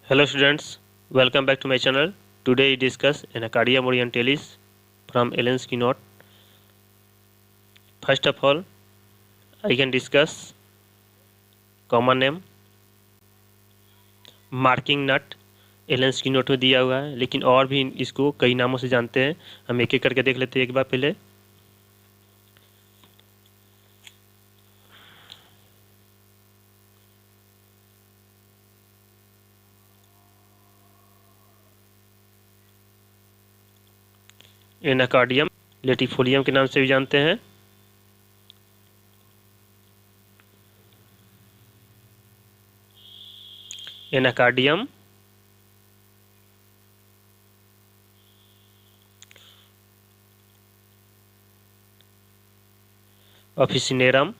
Hello students, welcome back to my channel. Today we discuss Anacardium orientalis from Allen's keynote. First of all, I can discuss common name marking nut. एलेंस की note में दिया हुआ है, लेकिन और भी इसको कई नामों से जानते हैं। हम एक एक करके देख लेते हैं एक बार पहले। एनाकार्डियम लेटिफोलियम के नाम से भी जानते हैं। एनाकार्डियम ऑफिसिनेरम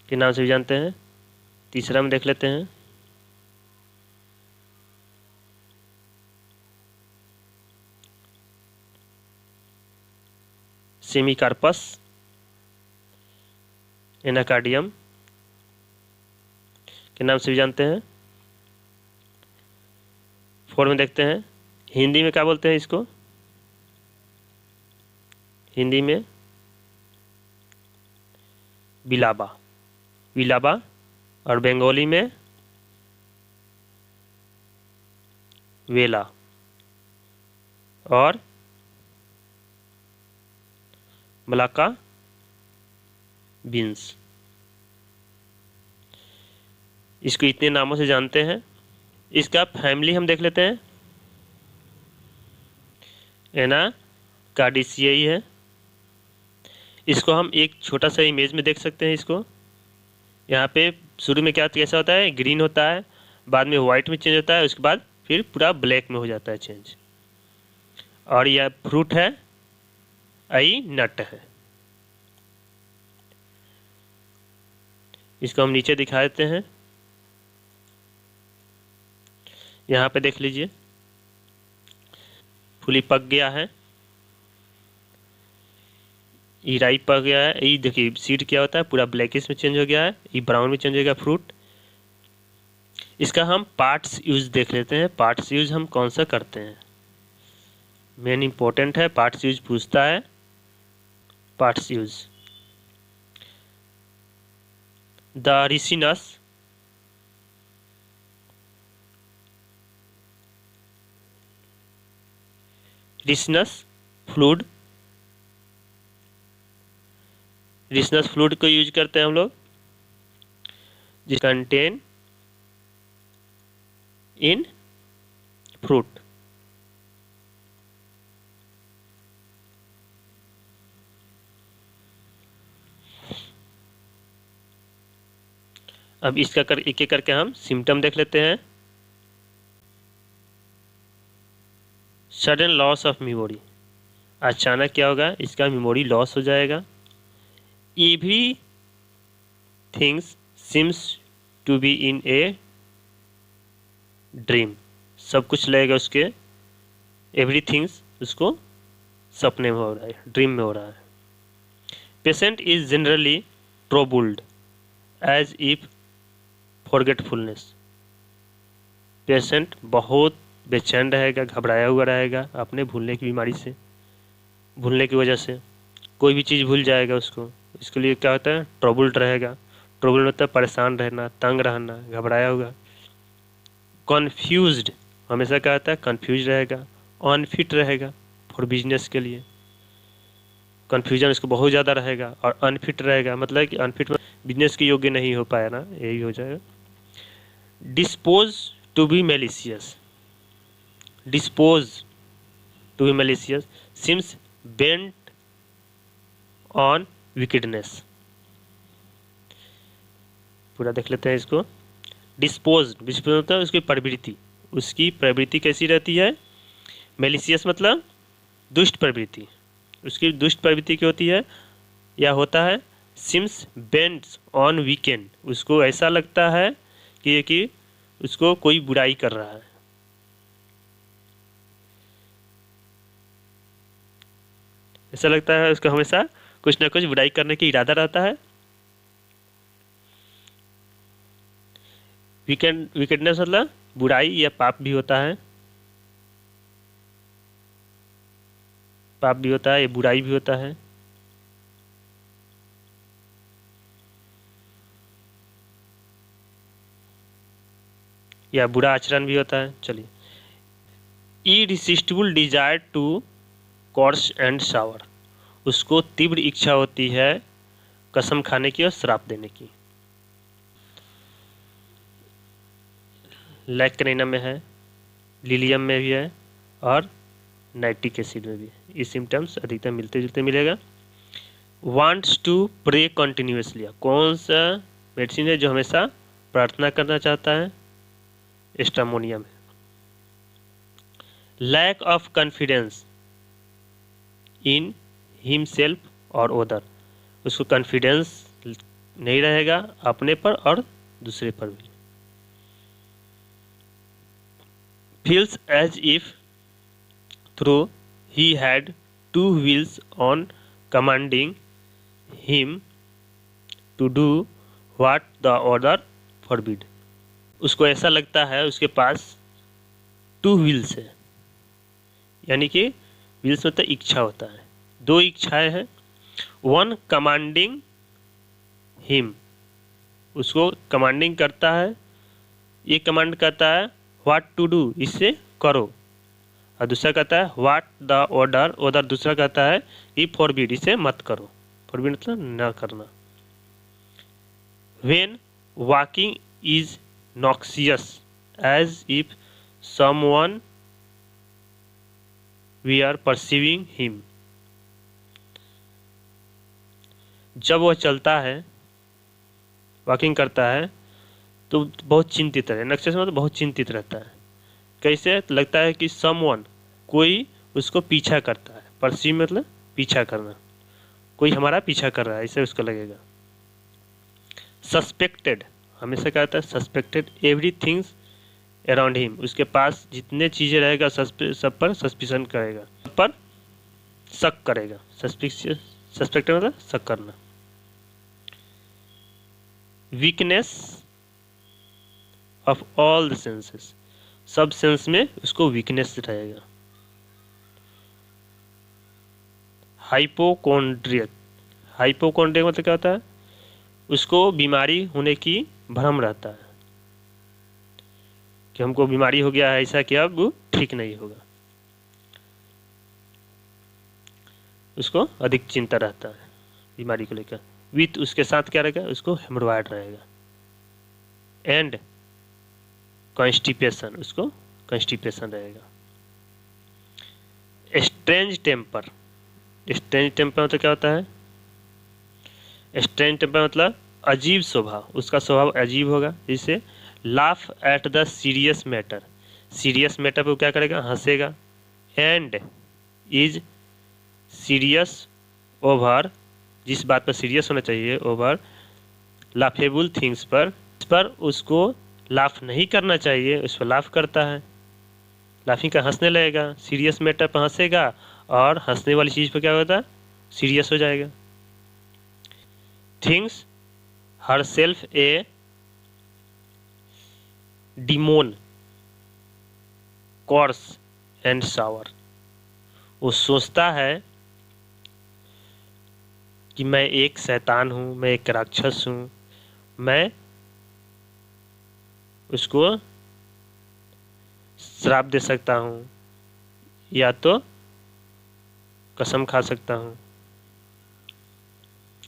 के नाम से भी जानते हैं। तीसरा में देख लेते हैं सेमिकार्पस एनाकार्डियम के नाम से भी जानते हैं। फोर में देखते हैं हिंदी में क्या बोलते हैं इसको। हिंदी में बिलाबा बिलाबा और बंगाली में वेला और मलाका बीन्स। इसको इतने नामों से जानते हैं। इसका फैमिली हम देख लेते हैं। एनाकार्डियेसी है। इसको हम एक छोटा सा इमेज में देख सकते हैं। इसको यहाँ पे शुरू में कैसा होता है, ग्रीन होता है, बाद में वाइट में चेंज होता है, उसके बाद फिर पूरा ब्लैक में हो जाता है चेंज। और यह फ्रूट है, आई नट है। इसको हम नीचे दिखा देते हैं। यहाँ पे देख लीजिए फुली पक गया है, ये राइप पक गया है। ये देखिए सीड क्या होता है, पूरा ब्लैकिश में चेंज हो गया है, ये ब्राउन में चेंज हो गया फ्रूट। इसका हम पार्ट्स यूज देख लेते हैं। पार्ट्स यूज हम कौन सा करते हैं, मेन इंपॉर्टेंट है। पार्ट्स यूज पूछता है। पार्ट्स यूज द रिसनस फ्लूइड को यूज करते हैं हम लोग, जिस कंटेन इन फ्रूट। अब इसका एक एक करके हम सिम्टम देख लेते हैं। सडन लॉस ऑफ मेमोरी, अचानक क्या होगा, इसका मेमोरी लॉस हो जाएगा। Every things seems to be in a dream, सब कुछ लगेगा उसके, एवरी थिंग्स उसको सपने में हो रहा है, ड्रीम में हो रहा है। Patient is generally troubled as if forgetfulness, patient बहुत बेचैन रहेगा, घबराया हुआ रहेगा अपने भूलने की बीमारी से, भूलने की वजह से कोई भी चीज़ भूल जाएगा उसको। इसके लिए क्या होता है, ट्रबल्ड रहेगा। ट्रबल्ड होता है परेशान रहना, तंग रहना, घबराया हुआ। कन्फ्यूज्ड, हमेशा क्या होता है, कन्फ्यूज रहेगा। अनफिट रहेगा फॉर बिजनेस के लिए, कन्फ्यूजन इसको बहुत ज़्यादा रहेगा। और अनफिट रहेगा मतलब कि अनफिट में बिजनेस के योग्य नहीं हो पाया ना, यही हो जाएगा। Dispose to be malicious, dispose to be malicious, seems bent on wickedness. पूरा देख लेते हैं इसको। डिस्पोज होता है उसकी प्रवृत्ति, उसकी प्रवृत्ति कैसी रहती है, मेलिशियस मतलब दुष्ट प्रवृत्ति, उसकी दुष्ट प्रवृत्ति क्या होती है या होता है। सिम्स बेंट्स ऑन वीकेंड, उसको ऐसा लगता है कि उसको कोई बुराई कर रहा है। ऐसा लगता है उसको हमेशा कुछ ना कुछ बुराई करने की इरादा रहता है। विकेटनेस मतलब बुराई या पाप भी होता है, पाप भी होता है, ये बुराई भी होता है। या बुरा आचरण भी होता है। चलिए, irresistible desire to curse and swear, उसको तीव्र इच्छा होती है कसम खाने की और श्राप देने की। लैक्रेना में है, लिलियम में भी है और नाइट्रिक एसिड में भी है। ये सिम्टम्स अधिकतर मिलते जुलते मिलेगा। वांट्स टू प्रे कंटिन्यूसली, कौन सा मेडिसिन है जो हमेशा प्रार्थना करना चाहता है? एस्टामोनियम है। Lack of confidence in himself और अदर, उसको कॉन्फिडेंस नहीं रहेगा अपने पर और दूसरे पर भी। Feels as if through he had two wills on commanding him to do what the order forbid, उसको ऐसा लगता है उसके पास टू व्हील्स है, यानी कि व्हील्स मतलब इच्छा होता है, दो इच्छाएं हैं। वन कमांडिंग हिम, उसको कमांडिंग करता है, ये कमांड करता है व्हाट टू डू, इससे करो, और दूसरा कहता है व्हाट द ऑर्डर, ऑर्डर दूसरा कहता है कि फॉरबिड, इसे मत करो। फॉरबिड मतलब न करना। When walking is noxious as if someone we are perceiving him, जब वह चलता है, वॉकिंग करता है, तो बहुत चिंतित है। नक्शे से मतलब बहुत चिंतित रहता है। कैसे? तो लगता है कि समवन, कोई उसको पीछा करता है। परसीव मतलब पीछा करना, कोई हमारा पीछा कर रहा है, इसे उसको लगेगा। सस्पेक्टेड, हमेशा क्या होता है? सस्पेक्टेड एवरीथिंग्स अराउंड हिम, उसके पास जितने चीज़ें रहेगा सब पर सस्पिशन करेगा, सब पर शक करेगा। सस्पेक्टेड मतलब शक करना। Weakness of all the senses, सब सेंस में उसको वीकनेस रहेगा। हाइपोकोंड्रियक, हाइपोकोंड्रियक मतलब क्या होता है? उसको बीमारी होने की भ्रम रहता है कि हमको बीमारी हो गया है ऐसा कि अब ठीक नहीं होगा, उसको अधिक चिंता रहता है बीमारी को लेकर। विथ उसके साथ क्या रहेगा? उसको हेमरोइड रहेगा। एंड कॉन्स्टिपेशन, उसको कॉन्स्टिपेशन रहेगा। स्ट्रेंज टेम्पर, स्ट्रेंज टेम्पर मतलब क्या होता है? स्ट्रेंज टेम्पर मतलब अजीब स्वभाव, उसका स्वभाव अजीब होगा। जिससे laugh at the serious matter, serious matter पर क्या करेगा? हंसेगा। एंड इज सीरियस ओवर, जिस बात पर सीरियस होना चाहिए, ओवर लाफेबल थिंग्स पर, इस पर उसको लाफ नहीं करना चाहिए, उस पर लाफ करता है। लाफिंग का हंसने लगेगा, सीरियस मैटर पर हंसेगा और हंसने वाली चीज़ पर क्या होता है? सीरियस हो जाएगा। Things her self A demon course and shower, वो सोचता है कि मैं एक शैतान हूँ, मैं एक राक्षस हूँ, मैं उसको श्राप दे सकता हूँ या तो कसम खा सकता हूँ,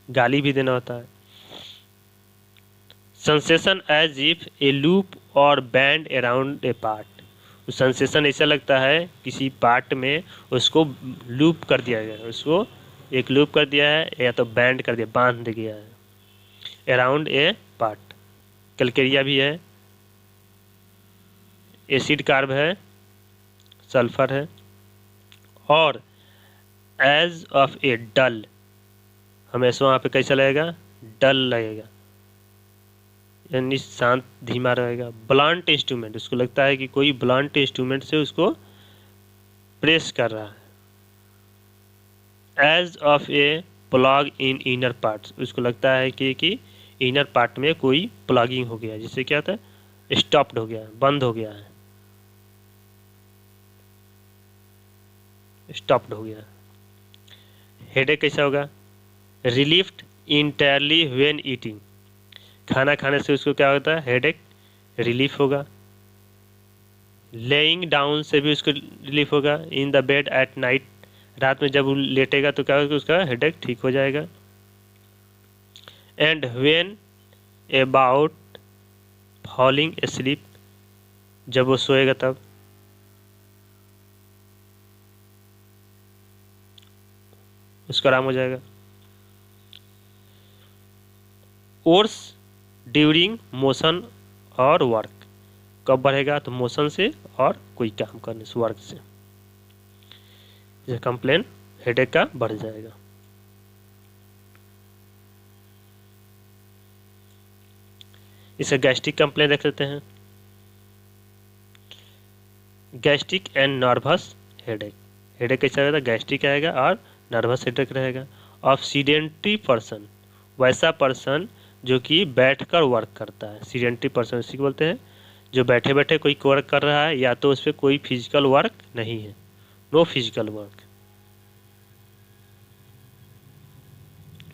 गाली भी देना होता है। Sensation as if a loop और band around a part, sensation ऐसा लगता है किसी पार्ट में उसको लूप कर दिया गया है, उसको एक लूप कर दिया है या तो बैंड कर दिया, बांध दिया है अराउंड ए पार्ट। कैलकेरिया भी है, एसिड कार्ब है, सल्फर है। और एज ऑफ ए डल, हमेशा वहाँ पे कैसा लगेगा? डल लगेगा, यानी शांत धीमा रहेगा। ब्लंट इंस्ट्रूमेंट, उसको लगता है कि कोई ब्लंट इंस्ट्रूमेंट से उसको प्रेस कर रहा है। As of a plug in inner parts, उसको लगता है कि इनर पार्ट में कोई प्लगिंग हो गया, जिससे क्या होता है? स्टॉप्ड हो गया है, बंद हो गया है, स्टॉप्ड हो गया है। हेडेक कैसा होगा? रिलीफ्ड इंटायरली व्हेन ईटिंग, खाना खाने से उसको क्या होता है? हेडेक रिलीफ होगा। लेइंग डाउन से भी उसको रिलीफ होगा। In the bed at night, रात में जब वो लेटेगा तो क्या होगा? उसका हेडेक ठीक हो जाएगा। And when about falling sleep, जब वो सोएगा तब उसका आराम हो जाएगा। ओर्स ड्यूरिंग मोशन और वर्क, कब बढ़ेगा? तो मोशन से और कोई काम करने से, वर्क से। ये कंप्लेन हेडेक का बढ़ जाएगा। इसे गैस्ट्रिक कंप्लेन देख लेते हैं। Gastric and nervous headache, headache कैसा रहेगा? गैस्ट्रिक आएगा और नर्वस हेडेक रहेगा। ऑफ सीडेंट्री पर्सन, वैसा पर्सन जो कि बैठकर वर्क करता है। सीडेंट्री पर्सन इसी को बोलते हैं, जो बैठे बैठे कोई वर्क कर रहा है या तो उस पर कोई फिजिकल वर्क नहीं है, नो फिजिकल वर्क,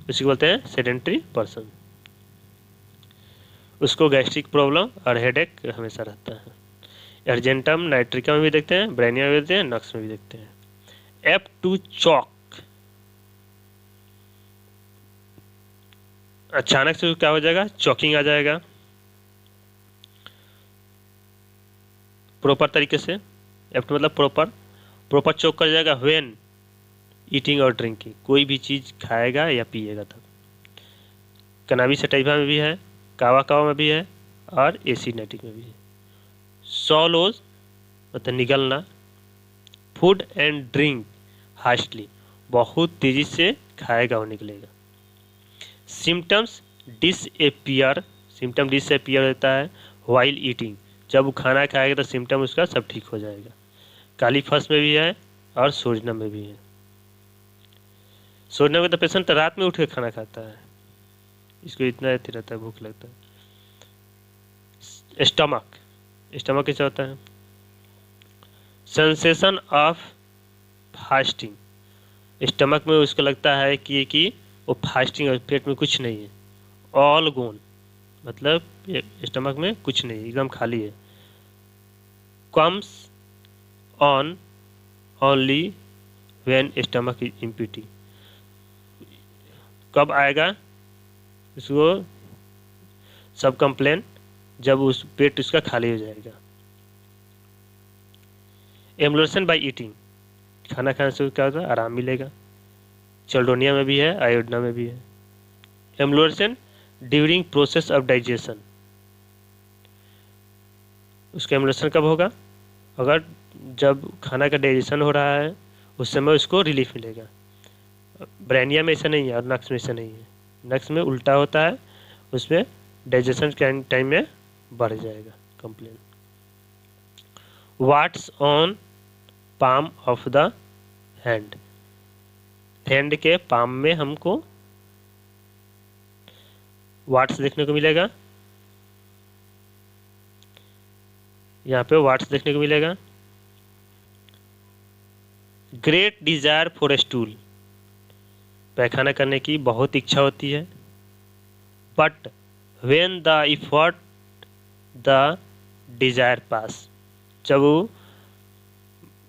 उसी को बोलते हैं सेडेंट्री पर्सन। उसको गैस्ट्रिक प्रॉब्लम और हेडेक हमेशा रहता है। अर्जेंटम नाइट्रिका में भी देखते हैं, ब्रेनिया में भी देखते हैं, नक्स में भी देखते हैं। एप टू चॉक, अचानक से क्या हो जाएगा? चॉकिंग आ जाएगा प्रॉपर तरीके से। एप टू मतलब प्रॉपर, प्रॉपर चॉक कर जाएगा व्हेन ईटिंग और ड्रिंकिंग, कोई भी चीज़ खाएगा या पिएगा तब। कनाबी सटाइवा में भी है, कावा कावा में भी है और एसिनेटिक में भी है। सॉलोज मतलब निगलना। फूड एंड ड्रिंक हास्टली, बहुत तेज़ी से खाएगा और निकलेगा। सिम्टम्स डिसएपियर, सिम्टम डिसएपियर होता है वाइल ईटिंग, जब वो खाना खाएगा तो सिम्टम उसका सब ठीक हो जाएगा। काली फस में भी है और सोजनम में भी है। सोजनम में तो पेशेंट रात में उठ के खाना खाता है, इसको इतना अति रहता है, भूख लगता है। स्टमक, स्टमक कैसा होता है? सेंसेशन ऑफ फास्टिंग, स्टमक में उसको लगता है कि वो फास्टिंग है, पेट में कुछ नहीं है। ऑल गोन मतलब स्टमक में कुछ नहीं, एकदम खाली है। Comes on only when stomach is empty, कब आएगा उसको सब कंप्लेन? जब उस पेट उसका खाली हो जाएगा। एम्बुलेशन बाय ईटिंग, खाना खाने से क्या होता है? आराम मिलेगा। चल्डोनिया में भी है, आयोडना में भी है। Ambulation during process of digestion, उसका एम्बुलेशन कब होगा? अगर जब खाना का डाइजेशन हो रहा है उस समय उसको रिलीफ मिलेगा। ब्रेनिया में ऐसा नहीं है और नक्स में ऐसा नहीं है। नक्स में उल्टा होता है, उसमें डाइजेशन के टाइम में बढ़ जाएगा complain. Warts on palm of the hand, hand के पाम में हमको वाट्स देखने को मिलेगा। यहाँ पे वाट्स देखने को मिलेगा। ग्रेट डिजायर फॉर स्टूल, पैखाना करने की बहुत इच्छा होती है। But when the effort the desire pass, जब वो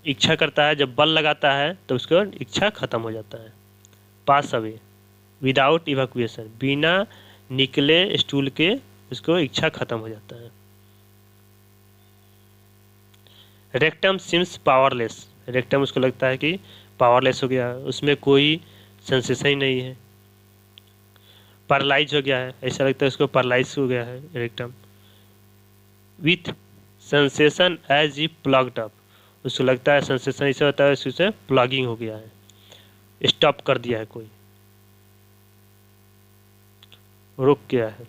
इच्छा करता है, जब बल लगाता है तो उसका इच्छा खत्म हो जाता है। पास अवे विदाउट इवैक्यूएशन, बिना निकले स्टूल के उसको इच्छा खत्म हो जाता है। रेक्टम सिम्स पावरलेस, रेक्टम उसको लगता है कि पावरलेस हो गया, उसमें कोई सेंसेशन ही नहीं है। पैरालाइज हो गया है, ऐसा लगता है उसको पैरालाइज हो गया है rectum. With sensation as if plugged up, उसको लगता है सेंसेशन ऐसा होता है उससे प्लगिंग हो गया है, स्टॉप कर दिया है, कोई रुक गया है।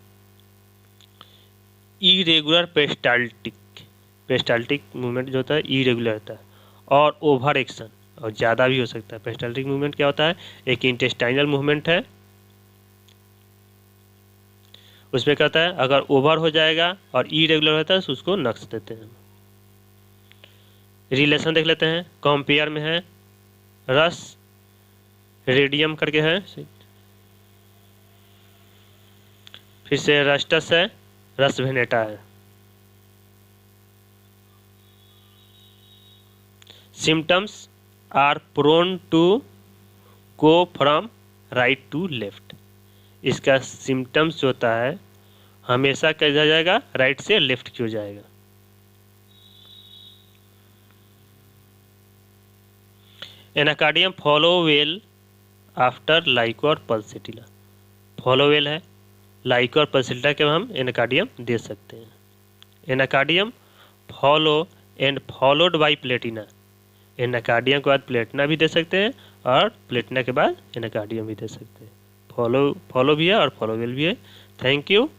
इरेगुलर पेरिस्टाल्टिक, पेरिस्टाल्टिक मूवमेंट जो होता है इरेगुलर होता है और ओवर एक्शन, और ज़्यादा भी हो सकता है। पेरिस्टाल्टिक मूवमेंट क्या होता है? एक इंटेस्टाइनल मूवमेंट है, उसमें कहता है अगर ओवर हो जाएगा और इरेगुलर होता है तो उसको नक्स देते हैं। रिलेशन देख लेते हैं, कंपेयर में है रस रेडियम करके है, फिर से रस्टस है, रस वेनेटा है। Symptoms are prone to go from right to left. इसका सिम्टम्स जो होता है हमेशा कैसा जाएगा, राइट से लेफ्ट की ओर जाएगा। एनाकार्डियम फॉलो वेल आफ्टर लाइको और पल्सेटिला। फॉलो वेल है, लाइको और पल्सेटिला के हम एनाकार्डियम दे सकते हैं। Anacardium follow and followed by Platina. Anacardium के बाद प्लेटिना भी दे सकते हैं और प्लेटिना के बाद एनाकार्डियम भी दे सकते हैं। फॉलो भी है और फॉलोवेल भी है। Thank you.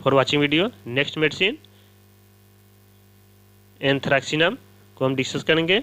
For watching video. Next medicine anthracinum को हम डिस्कस करेंगे।